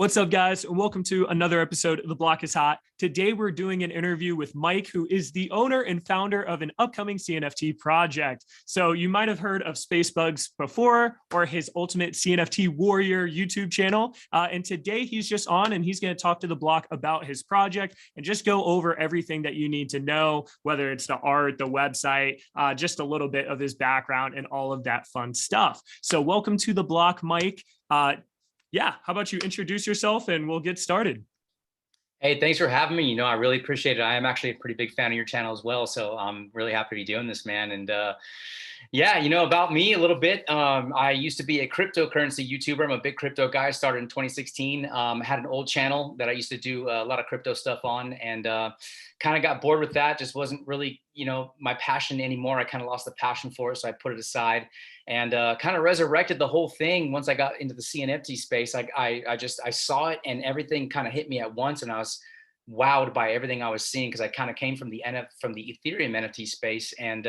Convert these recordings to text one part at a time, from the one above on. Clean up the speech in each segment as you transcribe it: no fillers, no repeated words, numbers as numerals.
What's up, guys, and welcome to another episode of The Block is Hot. Today, we're doing an interview with Mike, who is the owner and founder of an upcoming CNFT project. So you might have heard of Space Pugs before, or his Ultimate CNFT Warrior YouTube channel. And today, he's just on, and he's going to talk to The Block about his project and just go over everything that you need to know, whether it's the art, the website, just a little bit of his background, and all of that fun stuff. So welcome to The Block, Mike. Yeah, how about you introduce yourself and we'll get started. Hey, thanks for having me. I really appreciate it. I am actually a pretty big fan of your channel as well. So I'm really happy to be doing this, man. And yeah, about me a little bit. I used to be a cryptocurrency YouTuber. I'm a big crypto guy. I started in 2016. Had an old channel that I used to do a lot of crypto stuff on, and kind of got bored with that. Just wasn't really, my passion anymore. I kind of lost the passion for it, so I put it aside, and kind of resurrected the whole thing once I got into the CNFT space. I saw it, and everything kind of hit me at once, and I was wowed by everything I was seeing, because I kind of came from the Ethereum NFT space, and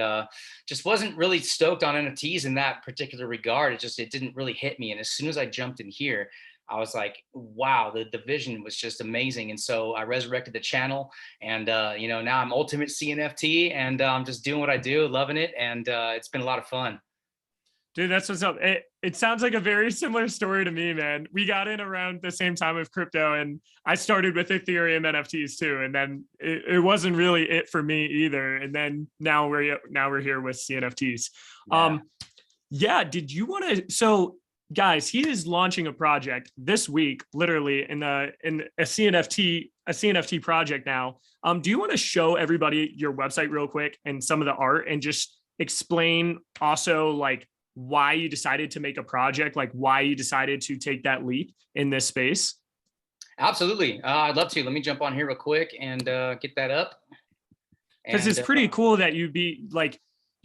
just wasn't really stoked on NFTs in that particular regard. It didn't really hit me. And as soon as I jumped in here, I was like, wow, the vision was just amazing. And so I resurrected the channel, and now I'm Ultimate CNFT, and I'm just doing what I do, loving it, and it's been a lot of fun. Dude, that's what's up. It sounds like a very similar story to me, man. We got in around the same time of crypto, and I started with Ethereum NFTs too. And then it wasn't really it for me either. And then now we're here with CNFTs. Yeah. Did you want to? So, guys, he is launching a project this week, literally in a CNFT project now. Do you want to show everybody your website real quick and some of the art, and just explain also like why you decided to make a project, like why you decided to take that leap in this space? Absolutely. I'd love to. Let me jump on here real quick and get that up. Because it's pretty cool that you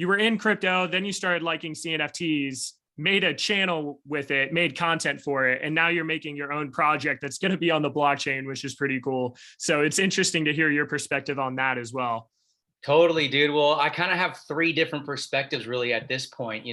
were in crypto, then you started liking CNFTs, made a channel with it, made content for it, and now you're making your own project that's going to be on the blockchain, which is pretty cool. So it's interesting to hear your perspective on that as well. Totally, dude. Well, I kind of have three different perspectives really at this point.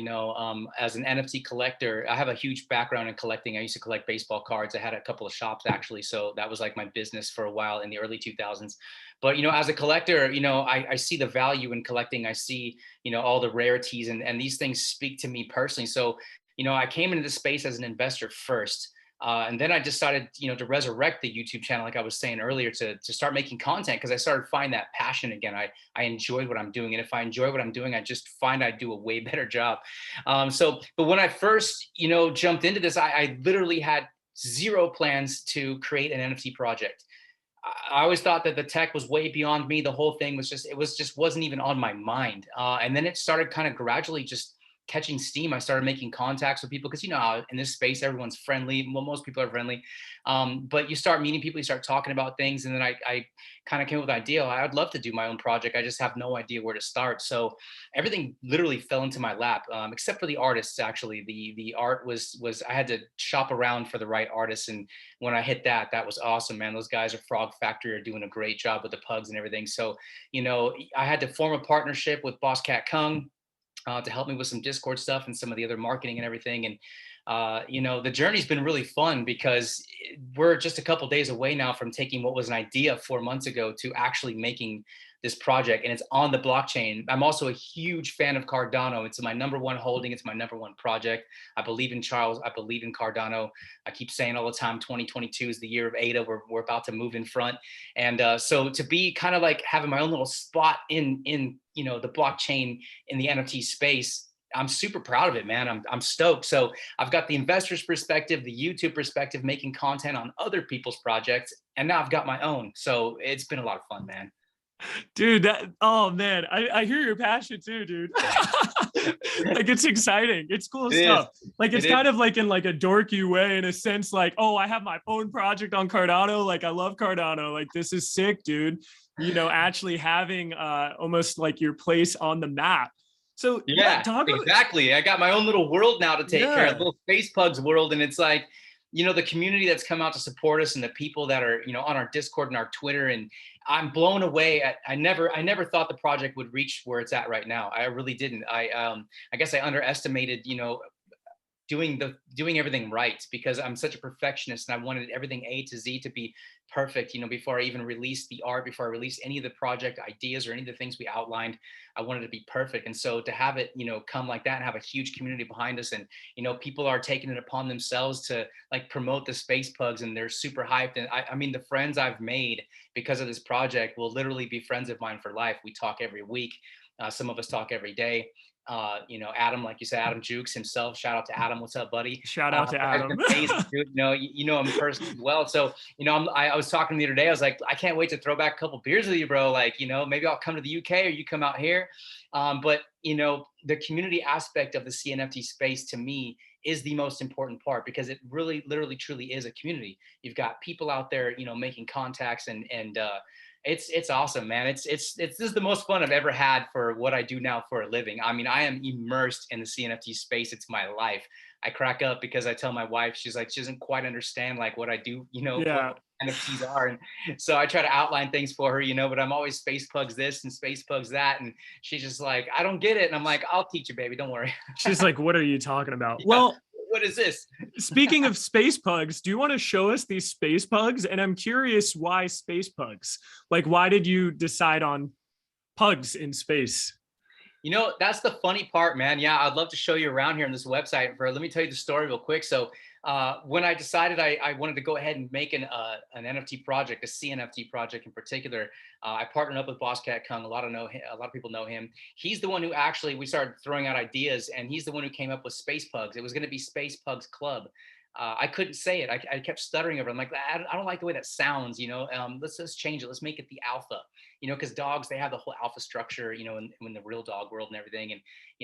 As an NFT collector, I have a huge background in collecting. I used to collect baseball cards. I had a couple of shops actually. So that was like my business for a while in the early 2000s. But, as a collector, I see the value in collecting. I see, all the rarities, and these things speak to me personally. So, I came into the space as an investor first. And then I decided, to resurrect the YouTube channel, like I was saying earlier, to start making content, because I started finding that passion again. I enjoyed what I'm doing. And if I enjoy what I'm doing, I just find I do a way better job. But when I first, jumped into this, I literally had zero plans to create an NFT project. I always thought that the tech was way beyond me. The whole thing wasn't even on my mind. And then it started kind of gradually just catching steam. I started making contacts with people, because in this space everyone's friendly. Well, most people are friendly, but you start meeting people, you start talking about things, and then I kind of came up with an idea. I'd love to do my own project. I just have no idea where to start. So everything literally fell into my lap, except for the artists. Actually, the art was I had to shop around for the right artists, and when I hit that was awesome, man. Those guys at Frog Factory are doing a great job with the pugs and everything. So I had to form a partnership with Boss Cat Kung to help me with some Discord stuff and some of the other marketing and everything. And, the journey's been really fun, because we're just a couple days away now from taking what was an idea 4 months ago to actually making this project, and it's on the blockchain. I'm also a huge fan of Cardano. It's my number one holding. It's my number one project. I believe in Charles. I believe in Cardano. I keep saying all the time, 2022 is the year of ADA. We're about to move in front. And so to be kind of like having my own little spot in the blockchain in the NFT space, I'm super proud of it, man. I'm stoked. So I've got the investor's perspective, the YouTube perspective, making content on other people's projects, and now I've got my own. So it's been a lot of fun, man. Dude, oh man, I hear your passion too, dude. Like, it's exciting. It's cool stuff. Like, it's kind of like in like a dorky way, in a sense, like, oh, I have my own project on Cardano. Like, I love Cardano. Like, this is sick, dude. Actually having almost like your place on the map. So yeah, exactly. I got my own little world now to take care of, little Space Pugs world. And it's like, the community that's come out to support us, and the people that are, on our Discord and our Twitter. And I'm blown away I never thought the project would reach where it's at right now. I really didn't. I guess I underestimated, doing everything right, because I'm such a perfectionist and I wanted everything A to Z to be perfect, before I even released the art, before I released any of the project ideas or any of the things we outlined. I wanted to be perfect. And so to have it, come like that and have a huge community behind us, and people are taking it upon themselves to like promote the Space Pugs, and they're super hyped. And I mean, the friends I've made because of this project will literally be friends of mine for life. We talk every week. Some of us talk every day. Adam, like you said, Adam Jukes himself. Shout out to Adam. What's up, buddy? Shout out to Adam. Amazing, dude. You know him personally as well. So, I was talking the other day. I was like, I can't wait to throw back a couple beers with you, bro. Like, maybe I'll come to the UK or you come out here. But the community aspect of the CNFT space to me is the most important part, because it really, literally, truly is a community. You've got people out there, making contacts, and it's awesome, man. This is the most fun I've ever had for what I do now for a living. I mean, I am immersed in the CNFT space. It's my life. I crack up because I tell my wife, she's like, she doesn't quite understand like what I do, Yeah. what NFTs are. And so I try to outline things for her, but I'm always Space Pugs this and Space Pugs that. And she's just like, I don't get it. And I'm like, I'll teach you, baby. Don't worry. She's like, what are you talking about? Yeah. Well, what is this? Speaking of Space Pugs, do you want to show us these Space Pugs? And I'm curious, why Space Pugs? Like, why did you decide on pugs in space? That's the funny part, man. Yeah, I'd love to show you around here on this website. Let me tell you the story real quick. So when I decided I wanted to go ahead and make an NFT project, a CNFT project in particular, I partnered up with Boss Cat Kung. A lot of people know him. He's the one who actually, we started throwing out ideas, and he's the one who came up with Space Pugs. It was going to be Space Pugs Club. I couldn't say it. I kept stuttering over it. I'm like, I don't like the way that sounds, let's change it. Let's make it the alpha, because dogs, they have the whole alpha structure, in the real dog world and everything. And,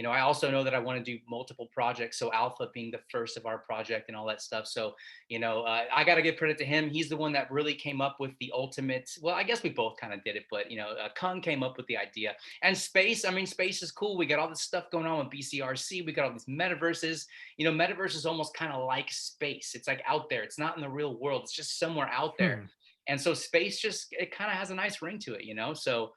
I also know that I want to do multiple projects. So alpha being the first of our project and all that stuff. So, I got to give credit to him. He's the one that really came up with the ultimate. Well, I guess we both kind of did it, but, Kung came up with the idea. And space, I mean, space is cool. We got all this stuff going on with BCRC. We got all these metaverses. Metaverse is almost kind of like space. It's like out there. It's not in the real world. It's just somewhere out there. And so space it kind of has a nice ring to it, So,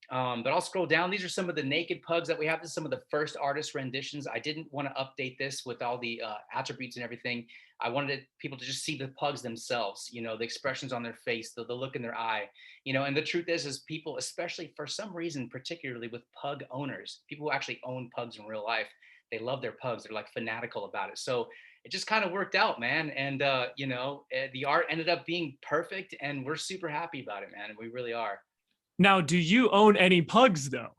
but I'll scroll down. These are some of the naked pugs that we have. This is some of the first artist renditions. I didn't want to update this with all the attributes and everything. I wanted people to just see the pugs themselves, the expressions on their face, the look in their eye, and the truth is people, especially for some reason, particularly with pug owners, people who actually own pugs in real life, they love their pugs. They're like fanatical about it. So it just kind of worked out, man. And, the art ended up being perfect, and we're super happy about it, man. We really are. Now, do you own any pugs though?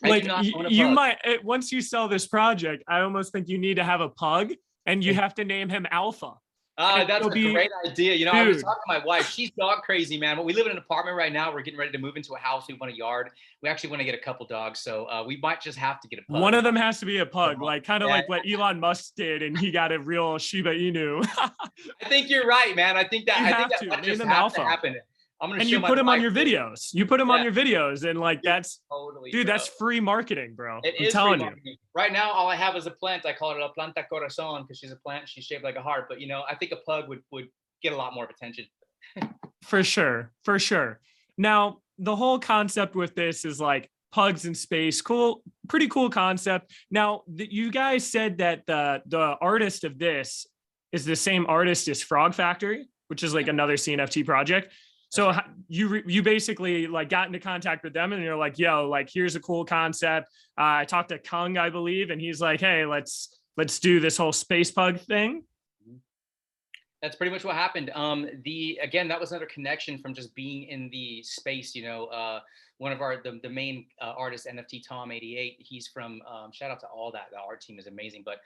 Like you might, once you sell this project, I almost think you need to have a pug, and you have to name him Alpha. That's a great idea. I was talking to my wife. She's dog crazy, man. But we live in an apartment right now. We're getting ready to move into a house. We want a yard. We actually want to get a couple dogs. So we might just have to get a pug. One of them has to be a pug, like kind of like what Elon Musk did, and he got a real Shiba Inu. I think you're right, man. I think that might just have to happen. And you put him on your videos. You put him on your videos, and like that's totally, dude, that's free marketing, bro. I'm telling you. Right now, all I have is a plant. I call it a planta corazon because she's a plant. She's shaped like a heart. But I think a pug would get a lot more attention. For sure. Now, the whole concept with this is like pugs in space. Cool, pretty cool concept. Now, you guys said that the artist of this is the same artist as Frog Factory, which is like another CNFT project. So you basically like got into contact with them, and you're like, yo, like, here's a cool concept. I talked to Kung, I believe, and he's like, hey, let's do this whole space pug thing. That's pretty much what happened. Again, that was another connection from just being in the space. One of the main artists, NFT Tom 88. He's from. Shout out to all that. The art team is amazing. But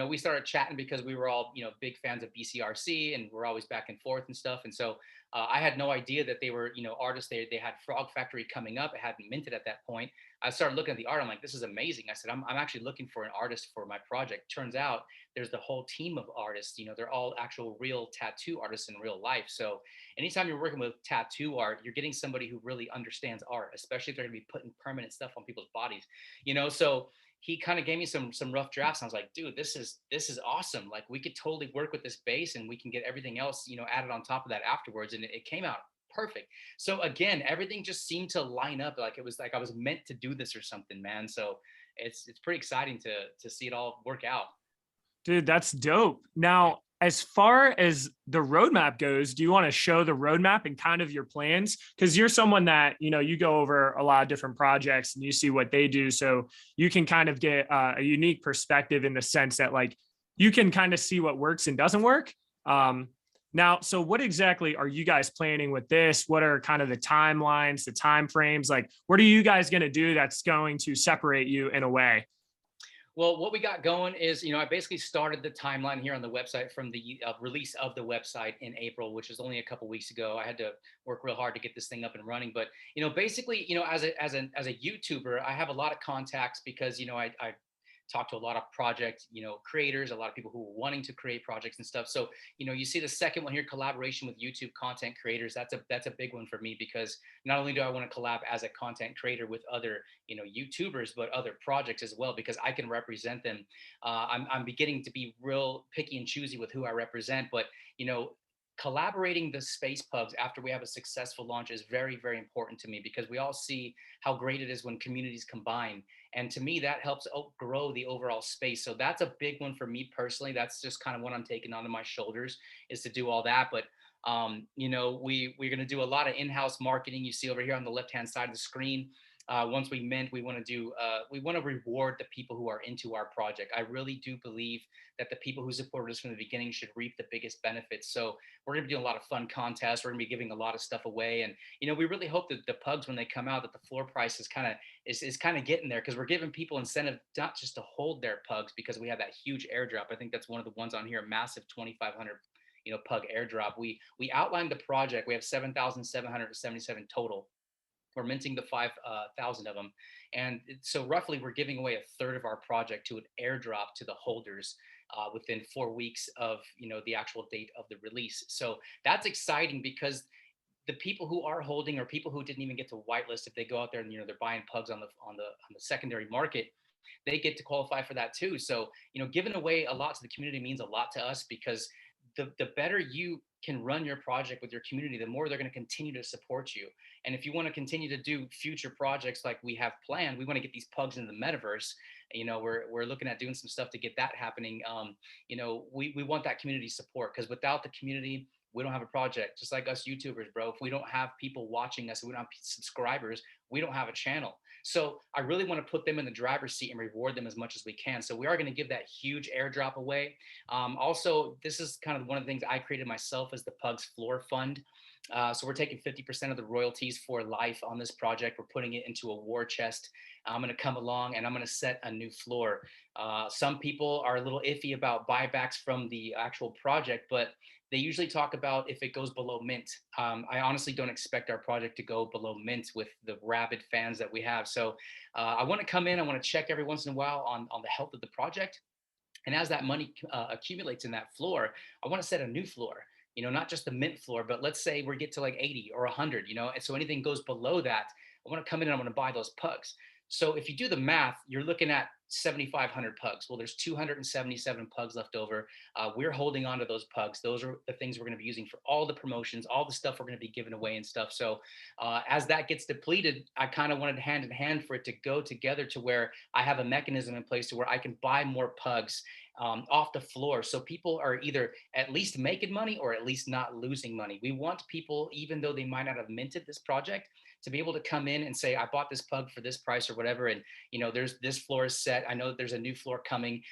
we started chatting because we were all big fans of BCRC, and we're always back and forth and stuff. And so I had no idea that they were artists. They had Frog Factory coming up. It hadn't minted at that point. I started looking at the art. I'm like, this is amazing. I said, I'm actually looking for an artist for my project. Turns out there's the whole team of artists. They're all actual real tattoo artists in real life. So anytime you're working with tattoo art, you're getting somebody who really understands art, especially if they're going to be putting permanent stuff on people's bodies. So he kind of gave me some rough drafts. And I was like, dude, this is awesome. Like, we could totally work with this base, and we can get everything else, added on top of that afterwards. And it came out perfect. So again, everything just seemed to line up. Like, it was like I was meant to do this or something, man. So it's pretty exciting to see it all work out. Dude, that's dope. Now, as far as the roadmap goes, do you want to show the roadmap and kind of your plans? Because you're someone that, you go over a lot of different projects and you see what they do. So you can kind of get a unique perspective in the sense that, like, you can kind of see what works and doesn't work. Now, so what exactly are you guys planning with this? What are kind of the timelines, the time frames? Like, what are you guys going to do that's going to separate you in a way? Well, what we got going is, I basically started the timeline here on the website from the release of the website in April, which was only a couple weeks ago. I had to work real hard to get this thing up and running. But, basically, as a YouTuber, I have a lot of contacts because, I talk to a lot of project, creators, a lot of people who are wanting to create projects and stuff. So, you see the second one here, collaboration with YouTube content creators. That's a big one for me because not only do I want to collab as a content creator with other, YouTubers, but other projects as well, because I can represent them. I'm beginning to be real picky and choosy with who I represent, but, collaborating the Space Pugs after we have a successful launch is very, very important to me because we all see how great it is when communities combine. And to me, that helps grow the overall space. So that's a big one for me personally. That's just kind of what I'm taking onto my shoulders is to do all that. But we're going to do a lot of in-house marketing. You see over here on the left-hand side of the screen. Once we mint, we want to reward the people who are into our project. I really do believe that the people who supported us from the beginning should reap the biggest benefits. So we're going to be doing a lot of fun contests. We're going to be giving a lot of stuff away, and we really hope that the pugs, when they come out, that the floor price is kind of getting there, because we're giving people incentive not just to hold their pugs because we have that huge airdrop. I think that's one of the ones on here, a massive 2,500 pug airdrop. We outlined the project. We have 7,777 total. We're minting the 5,000 of them. And so roughly we're giving away a third of our project to an airdrop to the holders within 4 weeks of, the actual date of the release. So that's exciting because the people who are holding, or people who didn't even get to whitelist, if they go out there and, they're buying pugs on the secondary market, they get to qualify for that too. So, giving away a lot to the community means a lot to us, because the better you can run your project with your community, the more they're going to continue to support you. And if you want to continue to do future projects like we have planned, we want to get these pugs into the metaverse. We're looking at doing some stuff to get that happening. We want that community support, because without the community, we don't have a project. Just like us YouTubers, bro. If we don't have people watching us, if we don't have subscribers, we don't have a channel. So I really want to put them in the driver's seat and reward them as much as we can. So we are going to give that huge airdrop away. Also, this is kind of one of the things I created myself as the Pugs Floor Fund. So we're taking 50% of the royalties for life on this project. We're putting it into a war chest. I'm going to come along and I'm going to set a new floor. Some people are a little iffy about buybacks from the actual project, but they usually talk about if it goes below mint. I honestly don't expect our project to go below mint with the rabid fans that we have. So I want to come in, I want to check every once in a while on the health of the project. And as that money accumulates in that floor, I want to set a new floor, not just the mint floor, but let's say we get to like 80 or 100, and so anything goes below that, I want to come in and I want to buy those pugs. So if you do the math, you're looking at 7,500 pugs. Well, there's 277 pugs left over. We're holding on to those pugs. Those are the things we're going to be using for all the promotions, all the stuff we're going to be giving away and stuff. So as that gets depleted, I kind of wanted hand in hand for it to go together to where I have a mechanism in place to where I can buy more pugs off the floor. So people are either at least making money or at least not losing money. We want people, even though they might not have minted this project, to be able to come in and say, I bought this pug for this price or whatever. And, there's this floor is set. I know that there's a new floor coming,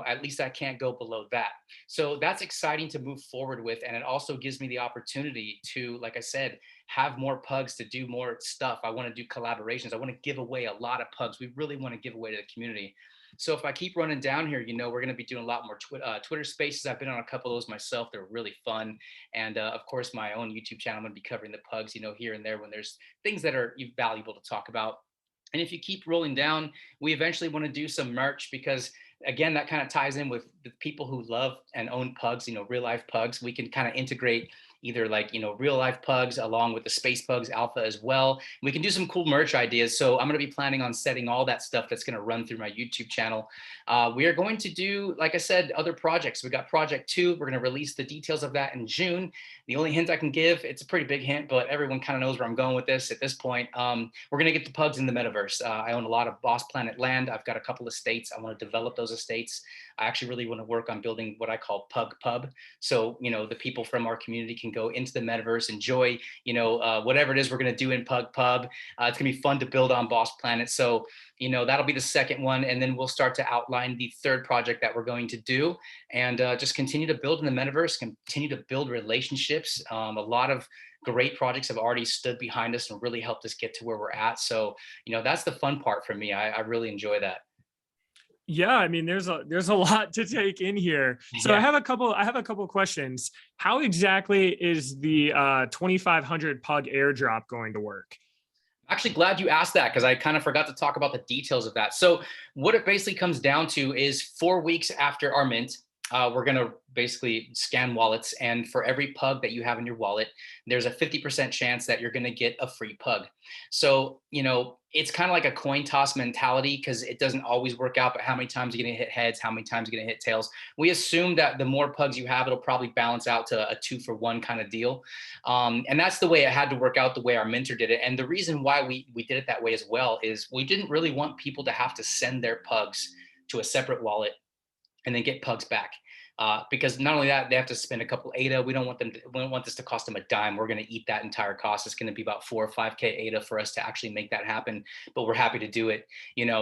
at least I can't go below that. So that's exciting to move forward with. And it also gives me the opportunity to, like I said, have more pugs to do more stuff. I want to do collaborations. I want to give away a lot of pugs. We really want to give away to the community. So if I keep running down here, we're going to be doing a lot more Twitter spaces. I've been on a couple of those myself. They're really fun. And of course, my own YouTube channel, I'm going to be covering the pugs, here and there when there's things that are valuable to talk about. And if you keep rolling down, we eventually want to do some merch, because again, that kind of ties in with the people who love and own pugs, real life pugs. We can kind of integrate, either like, real life pugs along with the Space Pugs Alpha as well. We can do some cool merch ideas. So I'm going to be planning on setting all that stuff that's going to run through my YouTube channel. We are going to do, like I said, other projects. We got Project 2. We're going to release the details of that in June. The only hint I can give, it's a pretty big hint, but everyone kind of knows where I'm going with this at this point. We're going to get the pugs in the metaverse. I own a lot of Boss Planet land. I've got a couple of estates. I want to develop those estates. I actually really want to work on building what I call Pug Pub. So, the people from our community can go into the metaverse, enjoy, whatever it is we're going to do in Pug Pub. It's going to be fun to build on Boss Planet. So, that'll be the second one. And then we'll start to outline the third project that we're going to do, and just continue to build in the metaverse, continue to build relationships. A lot of great projects have already stood behind us and really helped us get to where we're at. So, that's the fun part for me. I really enjoy that. Yeah, I mean, there's a lot to take in here. So Yeah. I have a couple questions. How exactly is the 2,500 pug airdrop going to work? Actually, glad you asked that because I kind of forgot to talk about the details of that. So what it basically comes down to is 4 weeks after our mint, we're going to basically scan wallets. And for every pug that you have in your wallet, there's a 50% chance that you're going to get a free pug. So, it's kind of like a coin toss mentality because it doesn't always work out, but how many times are you going to hit heads? How many times are you going to hit tails? We assume that the more pugs you have, it'll probably balance out to a 2-for-1 kind of deal. And that's the way it had to work out, the way our minter did it. And the reason why we did it that way as well is we didn't really want people to have to send their pugs to a separate wallet and then get pugs back. Because not only that, they have to spend a couple ADA. We don't want this to cost them a dime. We're going to eat that entire cost. It's going to be about 4 or 5K ADA for us to actually make that happen, but we're happy to do it,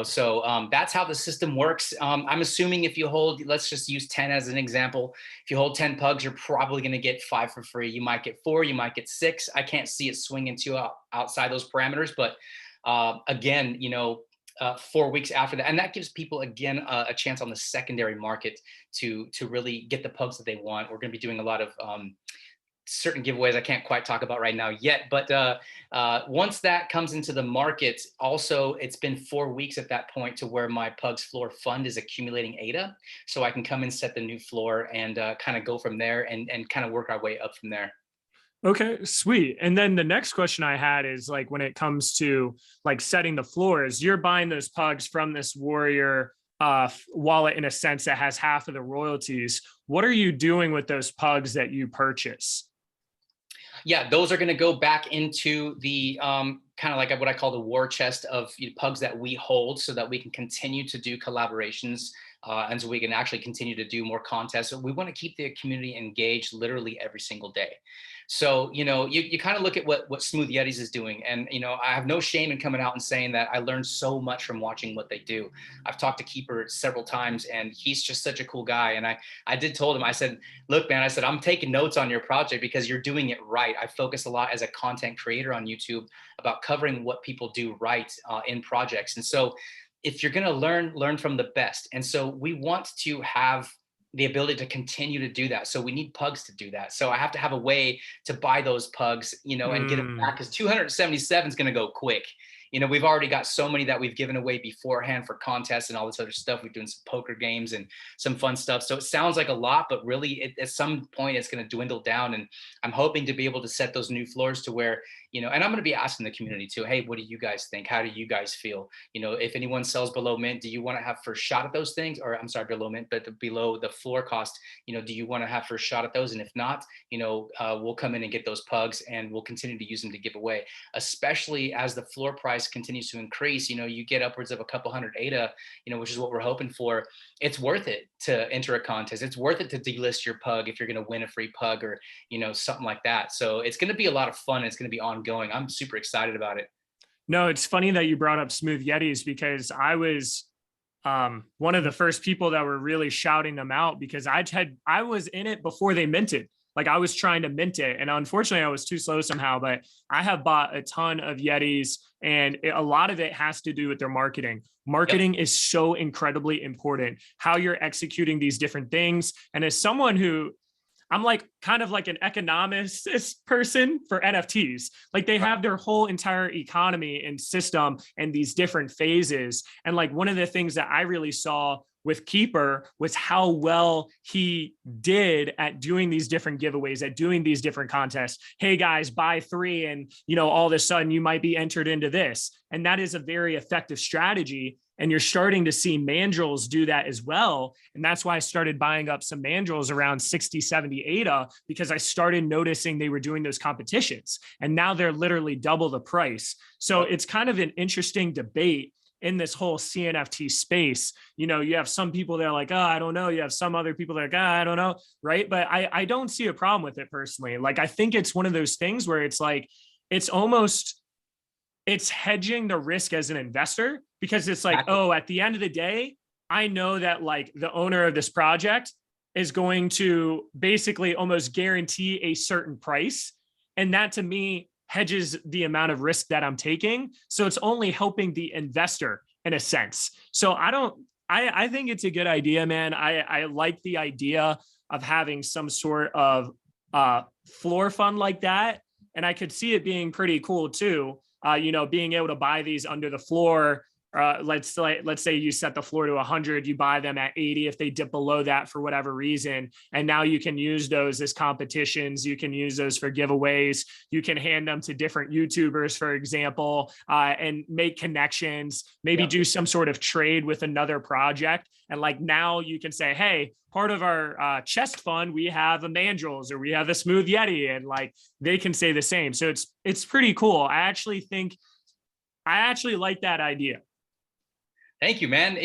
so that's how the system works. I'm assuming if you hold, let's just use 10 as an example. If you hold 10 pugs, you're probably going to get 5 for free. You might get 4, you might get 6. I can't see it swinging to outside those parameters, but again, 4 weeks after that. And that gives people, again, a chance on the secondary market to really get the pugs that they want. We're going to be doing a lot of certain giveaways I can't quite talk about right now yet. But once that comes into the market, also, it's been 4 weeks at that point to where my Pugs Floor Fund is accumulating ADA. So I can come and set the new floor and kind of go from there and kind of work our way up from there. Okay, sweet. And then the next question I had is like, when it comes to like setting the floors, you're buying those pugs from this Warrior wallet in a sense that has half of the royalties. What are you doing with those pugs that you purchase? Yeah, those are going to go back into the kind of like what I call the war chest of pugs that we hold so that we can continue to do collaborations. And so we can actually continue to do more contests. So we want to keep the community engaged literally every single day. So, you kind of look at what Smooth Yetis is doing. And, I have no shame in coming out and saying that I learned so much from watching what they do. I've talked to Keeper several times and he's just such a cool guy. And I did told him, I said, look, man, I said, I'm taking notes on your project because you're doing it right. I focus a lot as a content creator on YouTube about covering what people do right in projects. And so if you're going to learn from the best. And so we want to have the ability to continue to do that. So we need pugs to do that. So I have to have a way to buy those pugs, and get them back, because 277 is going to go quick. We've already got so many that we've given away beforehand for contests and all this other stuff. We're doing some poker games and some fun stuff. So it sounds like a lot, but really at some point it's going to dwindle down. And I'm hoping to be able to set those new floors to where, and I'm going to be asking the community too, hey, what do you guys think? How do you guys feel? If anyone sells below mint, do you want to have first shot at those things? Or I'm sorry, below mint, but below the floor cost, do you want to have first shot at those? And if not, we'll come in and get those pugs and we'll continue to use them to give away, especially as the floor price continues to increase. You get upwards of a couple hundred ADA, which is what we're hoping for. It's worth it to enter a contest. It's worth it to delist your pug if you're going to win a free pug or, something like that. So it's going to be a lot of fun. It's going to be ongoing. I'm super excited about it. No, it's funny that you brought up Smooth Yetis because I was one of the first people that were really shouting them out because I was in it before they minted. Like I was trying to mint it and unfortunately I was too slow somehow, but I have bought a ton of Yetis and a lot of it has to do with their marketing. Marketing Yep. is so incredibly important, how you're executing these different things. And as someone who I'm like kind of like an economist person for NFTs. Like they have their whole entire economy and system and these different phases. And like one of the things that I really saw with Keeper was how well he did at doing these different giveaways, at doing these different contests. Hey guys, buy 3 and all of a sudden you might be entered into this. And that is a very effective strategy. And you're starting to see mandrills do that as well. And that's why I started buying up some mandrills around 60, 70 ADA, because I started noticing they were doing those competitions. And now they're literally double the price. So it's kind of an interesting debate in this whole CNFT space. You have some people that are like, oh, I don't know. You have some other people that are like, oh, I don't know. Right. But I don't see a problem with it personally. Like, I think it's one of those things where it's like, it's hedging the risk as an investor, because it's like, oh, at the end of the day, I know that like the owner of this project is going to basically almost guarantee a certain price. And that to me hedges the amount of risk that I'm taking. So it's only helping the investor in a sense. So I think it's a good idea, man. I like the idea of having some sort of floor fund like that. And I could see it being pretty cool too. Being able to buy these under the floor. Let's say you set the floor to 100, you buy them at 80 if they dip below that for whatever reason. And now you can use those as competitions. You can use those for giveaways. You can hand them to different YouTubers, for example, and make connections, maybe do some sort of trade with another project. And like now you can say, hey, part of our chest fund, we have a mandrills or we have a smooth Yeti, and like they can say the same. So it's pretty cool. I actually like that idea. Thank you, man.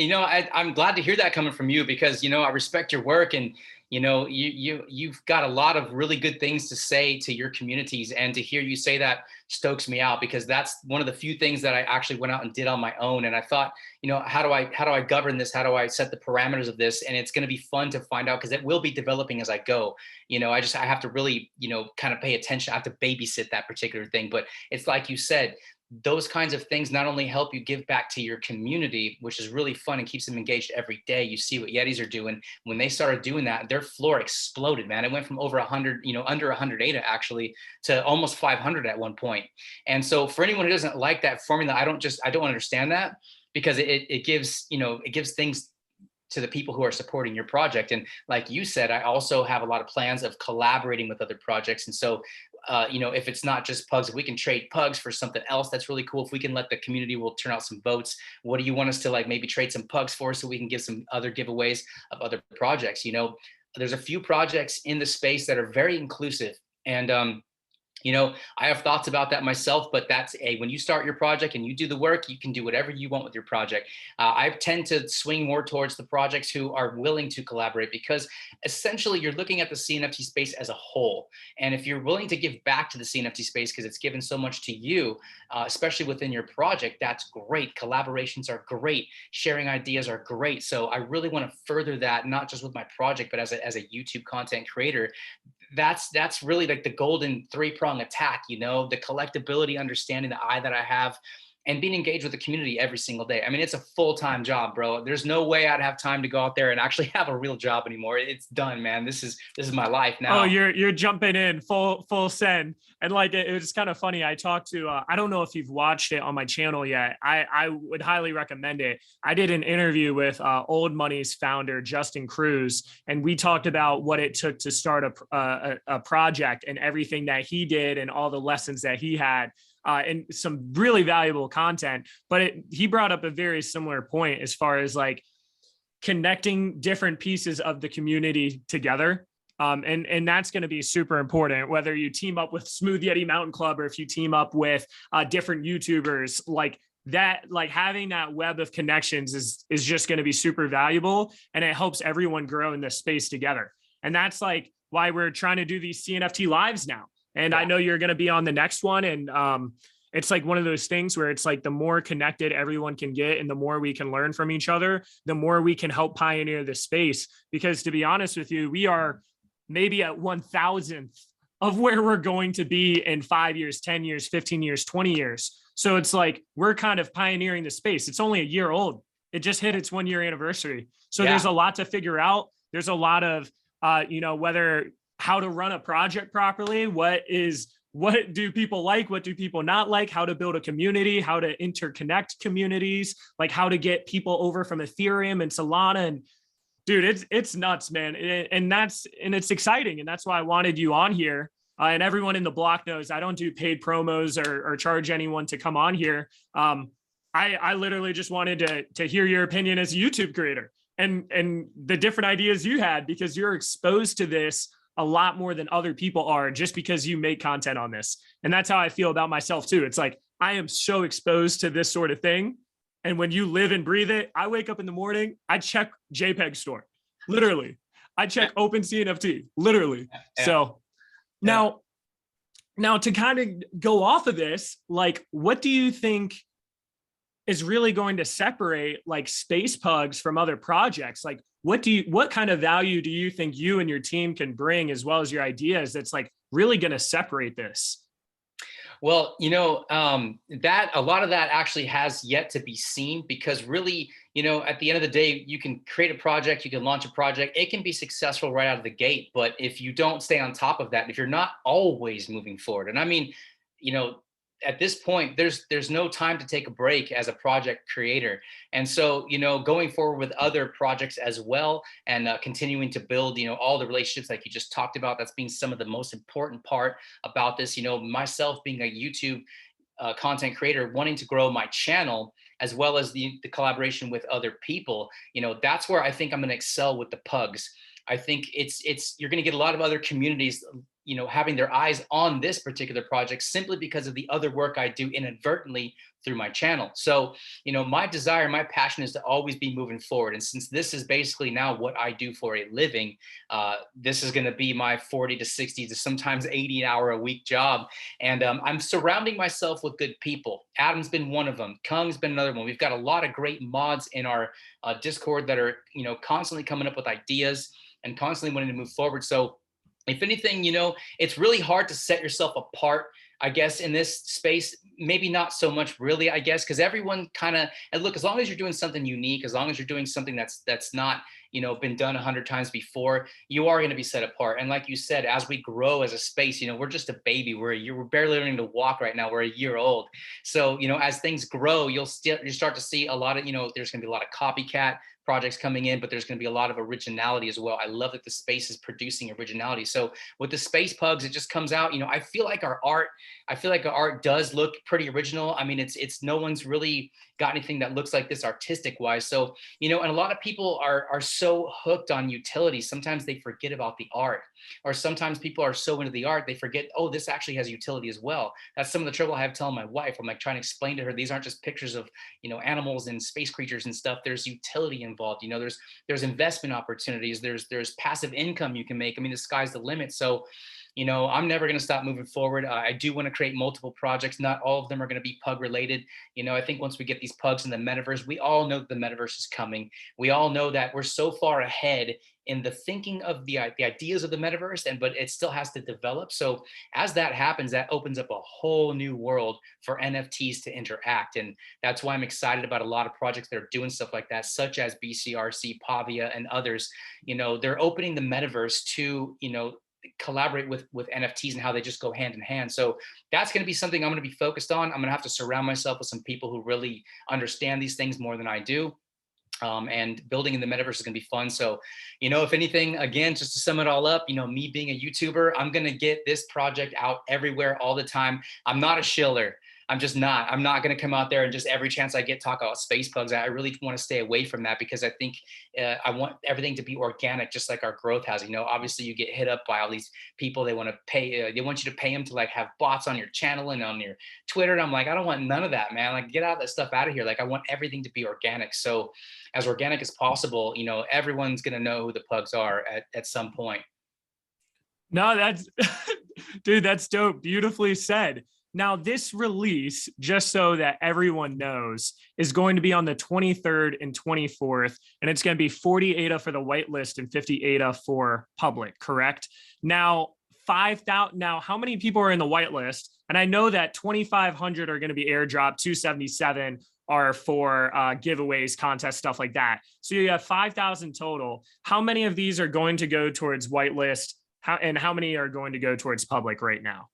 I'm glad to hear that coming from you, because, I respect your work, and, you've got a lot of really good things to say to your communities, and to hear you say that stokes me out, because that's one of the few things that I actually went out and did on my own. And I thought, how do I govern this? How do I set the parameters of this? And it's going to be fun to find out, because it will be developing as I go. I have to really, kind of pay attention. I have to babysit that particular thing. But it's like you said, those kinds of things not only help you give back to your community, which is really fun and keeps them engaged every day. You see what Yetis are doing. When they started doing that, their floor exploded, man. It went from over 100, under 100 ADA actually, to almost 500 at one point. And so for anyone who doesn't like that formula, I don't understand that, because it gives things to the people who are supporting your project. And like you said, I also have a lot of plans of collaborating with other projects. And so, if it's not just pugs, if we can trade pugs for something else, that's really cool. If we can let the community, will turn out some votes. What do you want us to like maybe trade some pugs for, so we can give some other giveaways of other projects? There's a few projects in the space that are very inclusive. And, I have thoughts about that myself, but that's when you start your project and you do the work, you can do whatever you want with your project. I tend to swing more towards the projects who are willing to collaborate, because essentially you're looking at the CNFT space as a whole. And if you're willing to give back to the CNFT space, because it's given so much to you, especially within your project, that's great. Collaborations are great. Sharing ideas are great. So I really want to further that, not just with my project, but as a YouTube content creator. That's really like the golden 3-prong attack, the collectability, understanding the eye that I have, and being engaged with the community every single day. I mean, it's a full-time job, bro. There's no way I'd have time to go out there and actually have a real job anymore. It's done, man. This is my life now. Oh, you're jumping in full send. And like, it was kind of funny. I talked to, I don't know if you've watched it on my channel yet. I would highly recommend it. I did an interview with Old Money's founder, Justin Cruz, and we talked about what it took to start a project and everything that he did and all the lessons that he had. And some really valuable content, but he brought up a very similar point as far as like connecting different pieces of the community together. And that's going to be super important, whether you team up with Smooth Yeti Mountain Club, or if you team up with different YouTubers, like that, like having that web of connections is just going to be super valuable, and it helps everyone grow in this space together. And that's like why we're trying to do these CNFT lives now. And I know you're going to be on the next one. And it's like one of those things where it's like the more connected everyone can get and the more we can learn from each other, the more we can help pioneer the space. Because to be honest with you, we are maybe at 1,000th of where we're going to be in 5 years, 10 years, 15 years, 20 years. So it's like we're kind of pioneering the space. It's only a year old. It just hit its 1 year anniversary. So there's a lot to figure out. There's a lot of, whether how to run a project properly, what is what do people like? What do people not like? How to build a community, how to interconnect communities, like how to get people over from Ethereum and Solana. And dude, it's nuts, man. And it's exciting. And that's why I wanted you on here. And everyone in the block knows I don't do paid promos or charge anyone to come on here. I literally just wanted to hear your opinion as a YouTube creator and the different ideas you had, because you're exposed to this a lot more than other people are just because you make content on this. And that's how I feel about myself too. It's like, I am so exposed to this sort of thing. And when you live and breathe it, I wake up in the morning, I check JPEG store, literally. I check Open CNFT, literally. Yeah. So now to kind of go off of this, like, what do you think is really going to separate like Space Pugs from other projects? Like, what kind of value do you think you and your team can bring, as well as your ideas, that's like really going to separate this? Well, you know, that a lot of that actually has yet to be seen, because really, you know, at the end of the day, you can create a project, you can launch a project, it can be successful right out of the gate. But if you don't stay on top of that, if you're not always moving forward, and I mean, you know, at this point, there's no time to take a break as a project creator. And so, you know, going forward with other projects as well, and continuing to build, you know, all the relationships like you just talked about, that's been some of the most important part about this. You know, myself being a YouTube content creator, wanting to grow my channel, as well as the collaboration with other people, you know, that's where I think I'm going to excel with the pugs. I think you're going to get a lot of other communities, you know, having their eyes on this particular project simply because of the other work I do inadvertently through my channel. So, you know, my desire, my passion is to always be moving forward. And since this is basically now what I do for a living, this is going to be my 40 to 60 to sometimes 80-hour-a-week job. And I'm surrounding myself with good people. Adam's been one of them. Kung's been another one. We've got a lot of great mods in our Discord that are, you know, constantly coming up with ideas and constantly wanting to move forward. So if anything, you know, it's really hard to set yourself apart, I guess, in this space. Maybe not so much really, I guess, because everyone kind of, and look, as long as you're doing something unique, as long as you're doing something that's not, you know, been done 100 times before, you are going to be set apart. And like you said, as we grow as a space, you know, we're just a baby. We're barely learning to walk right now. We're a year old. So, you know, as things grow, you start to see a lot of, you know, there's going to be a lot of copycat projects coming in, but there's going to be a lot of originality as well. I love that the space is producing originality. So with the Space Pugs, it just comes out, you know, I feel like our art does look pretty original. I mean, it's no one's really got anything that looks like this artistic wise. So, you know, and a lot of people are so hooked on utility. Sometimes they forget about the art, or sometimes people are so into the art, they forget, oh, this actually has utility as well. That's some of the trouble I have telling my wife. I'm like trying to explain to her, these aren't just pictures of, you know, animals and space creatures and stuff. There's utility involved. You know, there's investment opportunities. There's passive income you can make. I mean, the sky's the limit. So, you know, I'm never going to stop moving forward. I do want to create multiple projects. Not all of them are going to be pug related. You know, I think once we get these pugs in the metaverse, we all know that the metaverse is coming. We all know that we're so far ahead in the thinking of the ideas of the metaverse, but it still has to develop. So as that happens, that opens up a whole new world for NFTs to interact. And that's why I'm excited about a lot of projects that are doing stuff like that, such as BCRC, Pavia, and others. You know, they're opening the metaverse to, you know, collaborate with NFTs and how they just go hand in hand. So that's going to be something I'm going to be focused on. I'm going to have to surround myself with some people who really understand these things more than I do. And building in the metaverse is going to be fun. So, you know, if anything, again, just to sum it all up, you know, me being a YouTuber, I'm going to get this project out everywhere all the time. I'm not a shiller. I'm just not. I'm not going to come out there and just every chance I get talk about Space Pugs. I really want to stay away from that, because I think I want everything to be organic, just like our growth has. You know, obviously you get hit up by all these people. They want to pay. They want you to pay them to like have bots on your channel and on your Twitter. And I'm like, I don't want none of that, man. Like, get all that stuff out of here. Like, I want everything to be organic. So as organic as possible, you know, everyone's going to know who the pugs are at some point. No, that's, dude, that's dope. Beautifully said. Now, this release, just so that everyone knows, is going to be on the 23rd and 24th, and it's going to be 40 ADA for the whitelist and 50 ADA for public, correct? Now, 5,000. Now, how many people are in the whitelist? And I know that 2,500 are going to be airdropped, 277 are for giveaways, contests, stuff like that. So you have 5,000 total. How many of these are going to go towards whitelist? How many are going to go towards public right now?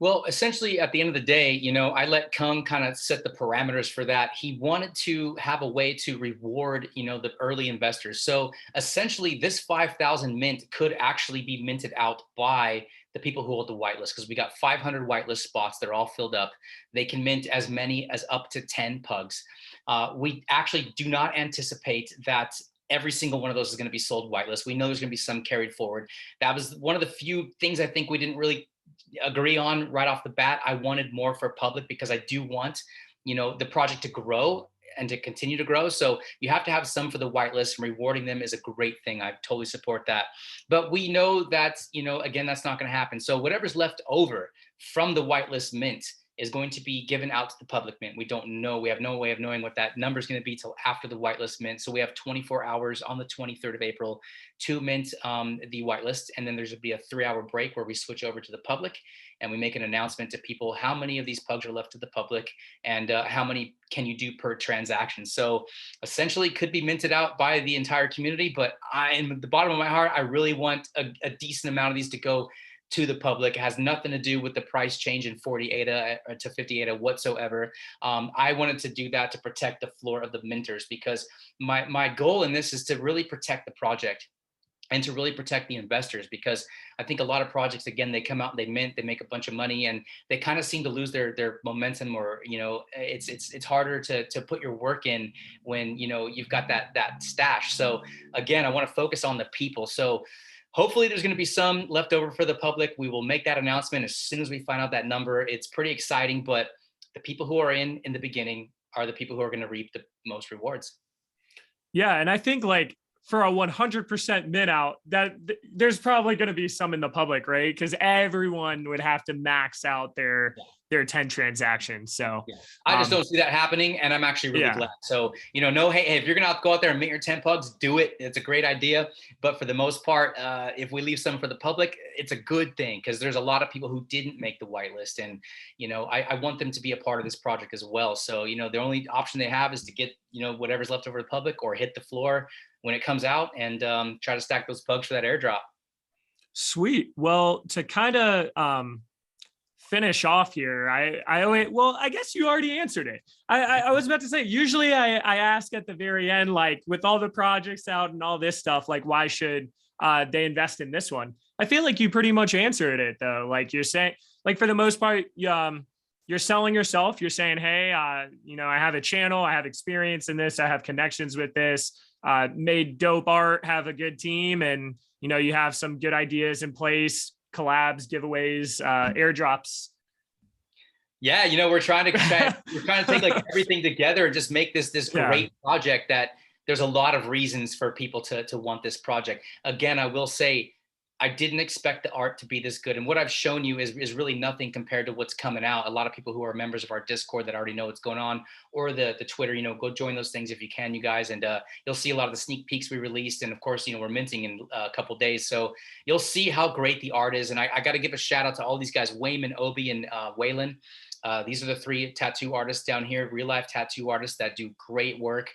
Well, essentially, at the end of the day, I let Kung kind of set the parameters for that. He wanted to have a way to reward, the early investors. So essentially, this 5,000 mint could actually be minted out by the people who hold the whitelist, because we got 500 whitelist spots. They're all filled up. They can mint as many as up to 10 pugs. We actually do not anticipate that every single one of those is going to be sold whitelist. We know there's going to be some carried forward. That was one of the few things I think we didn't really agree on right off the bat. I wanted more for public because I do want, the project to grow and to continue to grow. So you have to have some for the whitelist, and rewarding them is a great thing. I totally support that. But we know that, again, that's not going to happen. So whatever's left over from the whitelist mint is going to be given out to the public mint. We don't know. We have no way of knowing what that number is going to be till after the whitelist mint. So we have 24 hours on the 23rd of April to mint the whitelist. And then there's going to be a 3-hour break where we switch over to the public and we make an announcement to people how many of these pugs are left to the public and how many can you do per transaction. So essentially could be minted out by the entire community, but in the bottom of my heart, I really want a decent amount of these to go to the public. It has nothing to do with the price change in 40 ADA to 50 ADA whatsoever. I wanted to do that to protect the floor of the minters, because my goal in this is to really protect the project and to really protect the investors, because I think a lot of projects, again, they come out and they mint, they make a bunch of money, and they kind of seem to lose their momentum, or it's harder to put your work in when you've got that stash. So again, I want to focus on the people. So hopefully there's going to be some left over for the public. We will make that announcement as soon as we find out that number. It's pretty exciting, but the people who are in the beginning are the people who are going to reap the most rewards. Yeah, and I think like for a 100% mint out, that there's probably going to be some in the public, right? Because everyone would have to max out their 10 transactions. So yeah. I just don't see that happening, and I'm actually really glad. So hey, if you're gonna go out there and mint your 10 pugs, do it. It's a great idea. But for the most part, if we leave some for the public, it's a good thing, because there's a lot of people who didn't make the whitelist, and I want them to be a part of this project as well. So the only option they have is to get whatever's left over the public, or hit the floor when it comes out and try to stack those pugs for that airdrop. Sweet. Well, to kind of finish off here, I guess you already answered it. I was about to say, usually I ask at the very end, like with all the projects out and all this stuff, like why should they invest in this one? I feel like you pretty much answered it though. Like you're saying, like for the most part, you're selling yourself. You're saying, hey, I have a channel, I have experience in this, I have connections with this, made dope art, have a good team, and you have some good ideas in place, collabs, giveaways, airdrops. Yeah, we're trying to take like everything together and just make this great project that there's a lot of reasons for people to want this project. Again, I will say, I didn't expect the art to be this good. And what I've shown you is really nothing compared to what's coming out. A lot of people who are members of our Discord that already know what's going on, or the Twitter, go join those things if you can, you guys. And you'll see a lot of the sneak peeks we released. And of course, we're minting in a couple days. So you'll see how great the art is. And I got to give a shout out to all these guys, Wayman, Obi, and Waylon. These are the 3 tattoo artists down here, real life tattoo artists that do great work.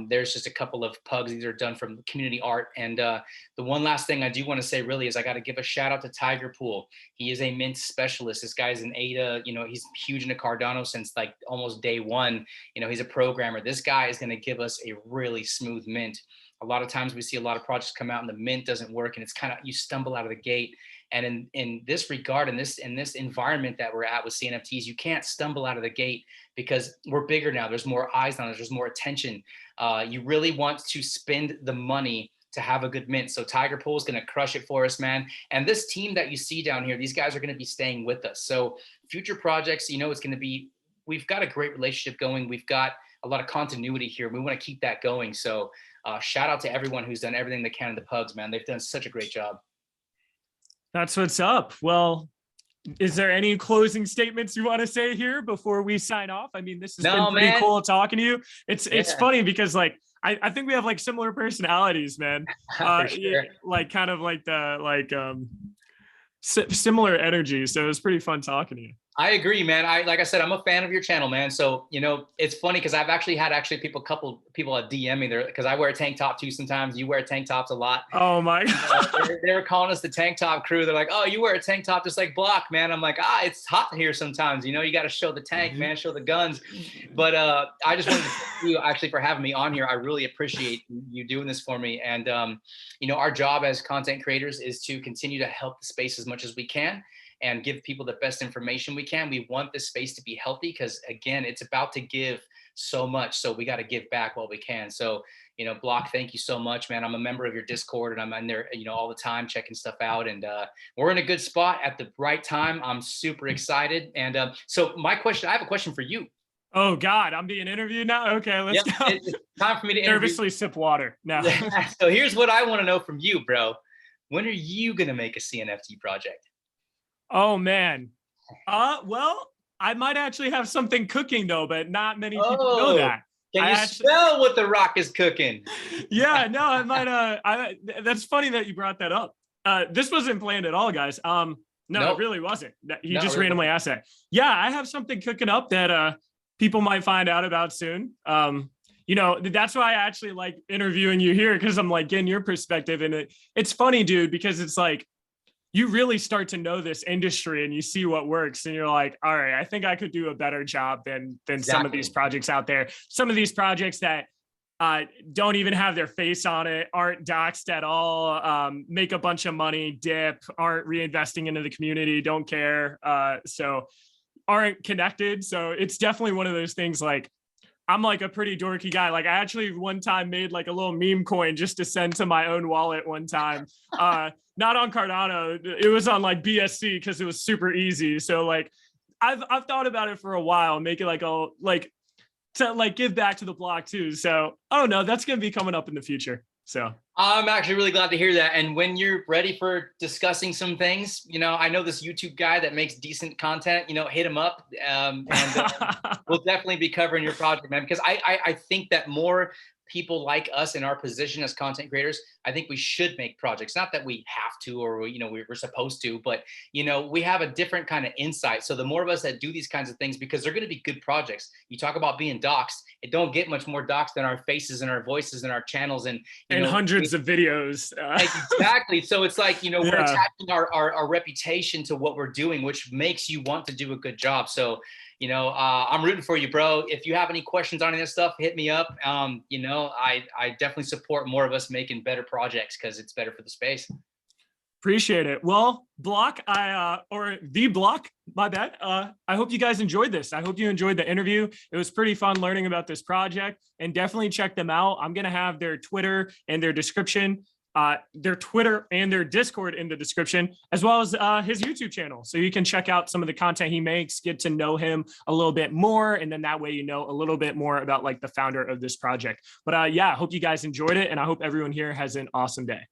There's just a couple of pugs. These are done from community art. And the one last thing I do want to say really is I got to give a shout out to Tiger Pool. He is a mint specialist. This guy's an ADA, he's huge into Cardano since like almost day one. He's a programmer. This guy is going to give us a really smooth mint. A lot of times we see a lot of projects come out and the mint doesn't work, and it's kind of, you stumble out of the gate. And in this regard, in this environment that we're at with CNFTs, you can't stumble out of the gate, because we're bigger now. There's more eyes on us. There's more attention. You really want to spend the money to have a good mint. So Tiger Pool is going to crush it for us, man. And this team that you see down here, these guys are going to be staying with us. So future projects, it's going to be, we've got a great relationship going. We've got a lot of continuity here. We want to keep that going. So shout out to everyone who's done everything they can in the pugs, man. They've done such a great job. That's what's up. Well, is there any closing statements you want to say here before we sign off? I mean, this has been pretty cool talking to you. It's funny because like I think we have like similar personalities, man. Sure. Like kind of like the similar energy. So it was pretty fun talking to you. I agree, man. Like I said, I'm a fan of your channel, man. So, it's funny because I've actually had couple people DM me there because I wear a tank top too sometimes. You wear tank tops a lot. Oh my God. They were calling us the tank top crew. They're like, oh, you wear a tank top just like Block, man. I'm like, it's hot here sometimes. You got to show the tank, man, show the guns. But I just wanted to thank you actually for having me on here. I really appreciate you doing this for me. And, our job as content creators is to continue to help the space as much as we can and give people the best information we can. We want this space to be healthy because, again, it's about to give so much. So we got to give back while we can. So, Block, thank you so much, man. I'm a member of your Discord and I'm in there, all the time checking stuff out. And we're in a good spot at the right time. I'm super excited. And so I have a question for you. Oh God, I'm being interviewed now? Okay, let's go. It's time for me to nervously sip water now. So here's what I want to know from you, bro. When are you going to make a CNFT project? Oh man. Well, I might actually have something cooking though, but not many people know that. Can you smell what the Rock is cooking? Yeah, no, I might. That's funny that you brought that up. This wasn't planned at all, guys. No, nope. It really wasn't. He just randomly asked that. Yeah, I have something cooking up that people might find out about soon. That's why I actually like interviewing you here because I'm like getting your perspective, and it's funny, dude, because it's like you really start to know this industry and you see what works and you're like, all right, I think I could do a better job than some of these projects out there. Some of these projects that don't even have their face on it, aren't doxed at all, make a bunch of money, dip, aren't reinvesting into the community, don't care, so aren't connected. So it's definitely one of those things like, I'm like a pretty dorky guy. Like I actually one time made like a little meme coin just to send to my own wallet one time. Not on Cardano. It was on like BSC because it was super easy. So like I've thought about it for a while, make it to give back to the block too. So I don't know. That's going to be coming up in the future. So I'm actually really glad to hear that. And when you're ready for discussing some things, I know this YouTube guy that makes decent content, hit him up. And we'll definitely be covering your project, man, because I think that more people like us in our position as content creators, I think we should make projects. Not that we have to, or we're supposed to, but we have a different kind of insight. So the more of us that do these kinds of things, because they're going to be good projects. You talk about being doxxed. It don't get much more doxxed than our faces and our voices and our channels and hundreds of videos. Exactly. So it's like we're attaching our reputation to what we're doing, which makes you want to do a good job. So I'm rooting for you, bro. If you have any questions on any of this stuff, hit me up. I definitely support more of us making better projects because it's better for the space. Appreciate it. Well, Block, the Block, my bad. I hope you guys enjoyed this. I hope you enjoyed the interview. It was pretty fun learning about this project, and definitely check them out. I'm going to have their Twitter and their description, their Twitter and their Discord in the description, as well as his YouTube channel. So you can check out some of the content he makes, get to know him a little bit more. And then that way, a little bit more about like the founder of this project. But yeah, I hope you guys enjoyed it. And I hope everyone here has an awesome day.